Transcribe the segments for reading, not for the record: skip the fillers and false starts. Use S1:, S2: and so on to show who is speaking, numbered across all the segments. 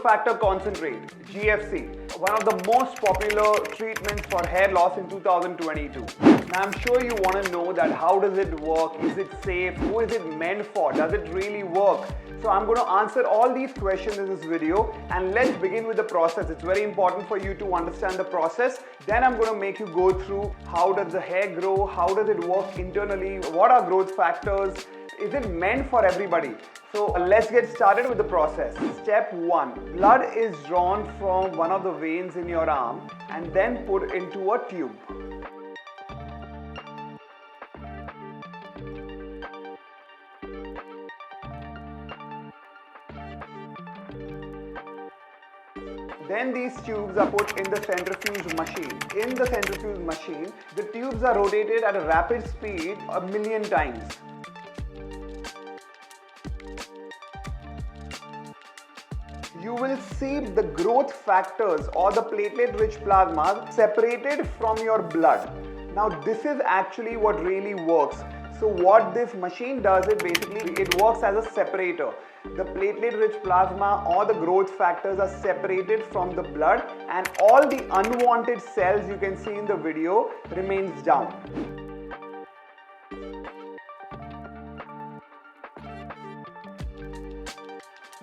S1: growth factor concentrate, GFC, one of the most popular treatments for hair loss in 2022. Now I'm sure you want to know that how does it work, is it safe, who is it meant for, does it really work? So I'm going to answer all these questions in this video, and let's begin with the process. It's very important for you to understand the process. Then I'm going to make you go through how does the hair grow, how does it work internally, what are growth factors, is it meant for everybody? So let's get started with the process. Step 1. Blood is drawn from one of the veins in your arm and then put into a tube. Then these tubes are put in the centrifuge machine. In the centrifuge machine, the tubes are rotated at a rapid speed 1,000,000 times. You will see the growth factors or the platelet-rich plasma separated from your blood. Now this is actually what really works. So what this machine does is basically it works as a separator. The platelet-rich plasma or the growth factors are separated from the blood, and all the unwanted cells you can see in the video remains down.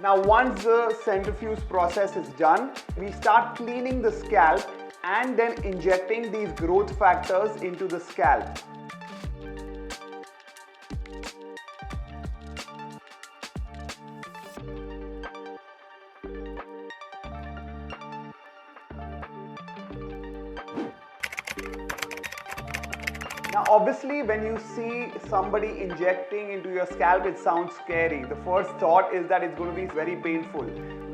S1: Now once the centrifuge process is done, we start cleaning the scalp and then injecting these growth factors into the scalp. Now obviously when you see somebody injecting into your scalp, it sounds scary. The first thought is that it's going to be very painful.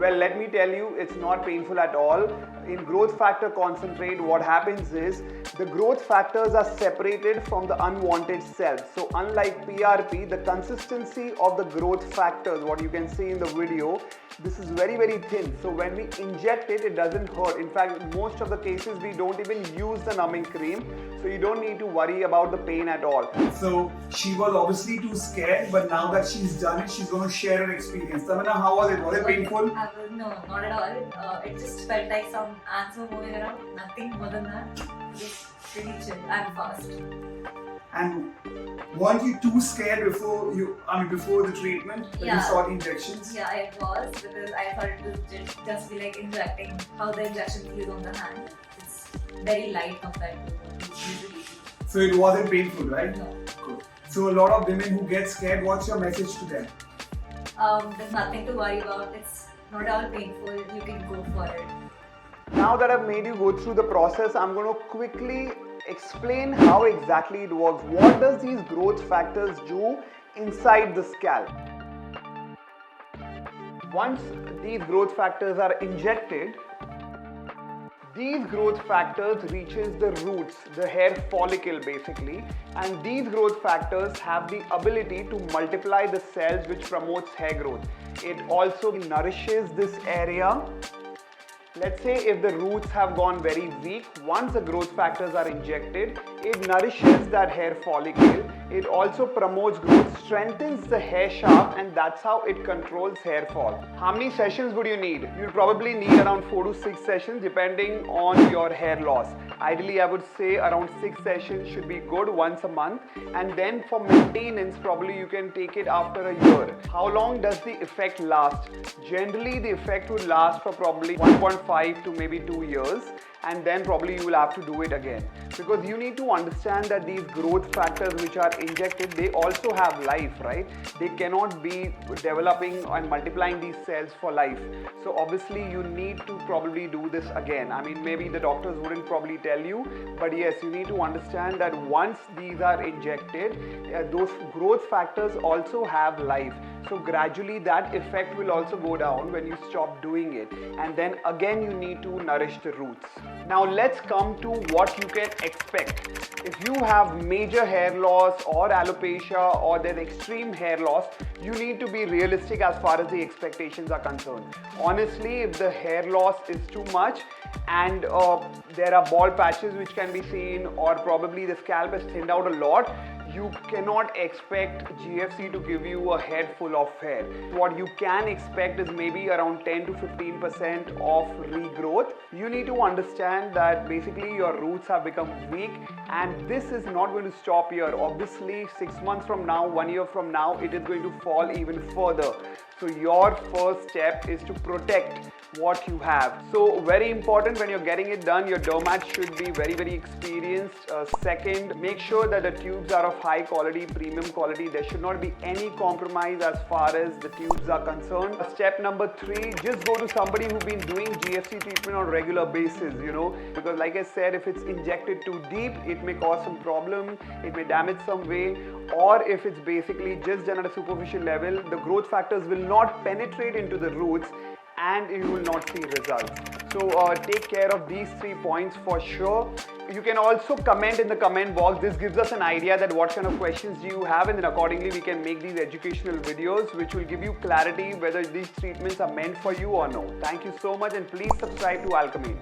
S1: Well, let me tell you, it's not painful at all. In growth factor concentrate, what happens is the growth factors are separated from the unwanted cells. So unlike PRP, the consistency of the growth factors, what you can see in the video, this is very, very thin. So when we inject it, it doesn't hurt. In fact, in most of the cases, we don't even use the numbing cream. So you don't need to worry about the pain at all.
S2: So she was obviously too scared, but now that she's done it, she's going to share her experience. Tamana, how was it? Was it painful?
S3: No, not at all. It just felt like some ants were moving around. Nothing more than that. Just pretty chill and fast.
S2: And weren't you too scared before the treatment when you saw the injections?
S3: Yeah, it was, because I thought it would just be like injecting, how the injection feels on the hand. It's very light compared to what we usually do.
S2: So it wasn't painful, right?
S3: No.
S2: Good. So a lot of women who get scared, what's your message to them?
S3: There's nothing to worry about. It's not at all painful. You can go for it.
S1: Now that I've made you go through the process, I'm going to quickly explain how exactly it works. What does these growth factors do inside the scalp? Once these growth factors are injected, these growth factors reaches the roots, the hair follicle basically, and these growth factors have the ability to multiply the cells, which promotes hair growth. It also nourishes this area. Let's say if the roots have gone very weak, once the growth factors are injected, it nourishes that hair follicle. It also promotes growth, strengthens the hair shaft, and that's how it controls hair fall. How many sessions would you need? You'll probably need around 4 to 6 sessions depending on your hair loss. Ideally, I would say around 6 sessions should be good once a month, and then for maintenance, probably you can take it after a year. How long does the effect last? Generally, the effect would last for probably 1.5 to maybe 2 years, and then probably you will have to do it again, because you need to understand that these growth factors which are injected, they also have life, right? They cannot be developing and multiplying these cells for life. So obviously you need to probably do this again. I mean, maybe the doctors wouldn't probably tell you, but yes, you need to understand that once these are injected, those growth factors also have life. So gradually that effect will also go down when you stop doing it, and then again you need to nourish the roots. Now let's come to what you can expect. If you have major hair loss or alopecia or there's extreme hair loss, you need to be realistic as far as the expectations are concerned. Honestly, if the hair loss is too much and there are bald patches which can be seen, or probably the scalp is thinned out a lot, you cannot expect GFC to give you a head full of hair. What you can expect is maybe around 10 to 15% of regrowth. You need to understand that basically your roots have become weak, and this is not going to stop here. Obviously 6 months from now, 1 year from now, it is going to fall even further. So your first step is to protect what you have. So very important, when you're getting it done, your dermat should be very experienced. Second, make sure that the tubes are of high quality, premium quality. There should not be any compromise as far as the tubes are concerned. Step number 3, just go to somebody who's been doing GFC treatment on a regular basis, because like I said, if it's injected too deep, it may cause some problem, it may damage some way, or if it's basically just done at a superficial level, the growth factors will not penetrate into the roots and you will not see results. So take care of these 3 points for sure. You can also comment in the comment box. This gives us an idea that what kind of questions do you have, and then accordingly we can make these educational videos which will give you clarity whether these treatments are meant for you or no. Thank you so much, and please subscribe to Alchemy.